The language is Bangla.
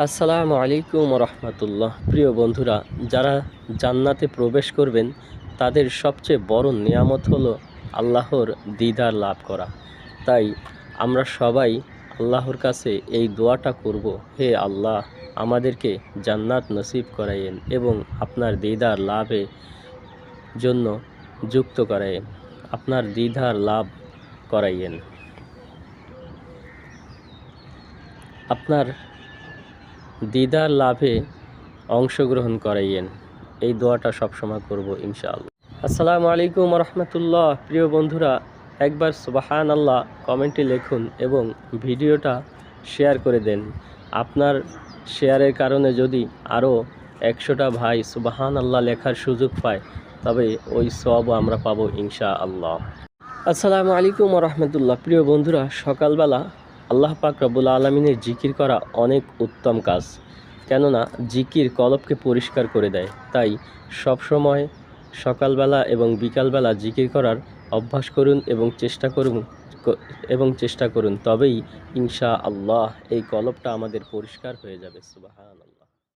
আসসালামু আলাইকুম রহমতুল্লাহ। প্রিয় বন্ধুরা, যারা জান্নাতে প্রবেশ করবেন তাদের সবচেয়ে বড় নিয়ামত হলো আল্লাহর দিদার লাভ করা। তাই আমরা সবাই আল্লাহর কাছে এই দোয়াটা করব, হে আল্লাহ, আমাদেরকে জান্নাত নসিব করাইয়েন এবং আপনার দিদার লাভে জন্য যুক্ত করাইয়েন, আপনার দিদার লাভ করাইয়েন, আপনার দিদার লাভে অংশগ্রহণ করাইয়েন। এই দোয়াটা সবসময় করব ইনশাআল্লাহ। আসসালামু আলাইকুম রহমতুল্লাহ। প্রিয় বন্ধুরা, একবার সুবহান আল্লাহ কমেন্টে লিখুন এবং ভিডিওটা শেয়ার করে দেন। আপনার শেয়ারের কারণে যদি আরও 100টা ভাই সুবহান আল্লাহ লেখার সুযোগ পায়, তবে ওই সওয়াবও আমরা পাবো ইনশাআল্লাহ। আসসালামু আলাইকুম রহমতুল্লাহ। প্রিয় বন্ধুরা, সকালবেলা আল্লাহ পাক রব্বুল আলমিনের জিকির করা অনেক উত্তম কাজ, কেননা জিকির কলবকে পরিষ্কার করে দেয়। তাই সবসময় সকালবেলা এবং বিকালবেলা জিকির করার অভ্যাস করুন এবং চেষ্টা করুন, তবেই ইনশাআল্লাহ এই কলবটা আমাদের পরিষ্কার হয়ে যাবে। সুবহানাল্লাহ।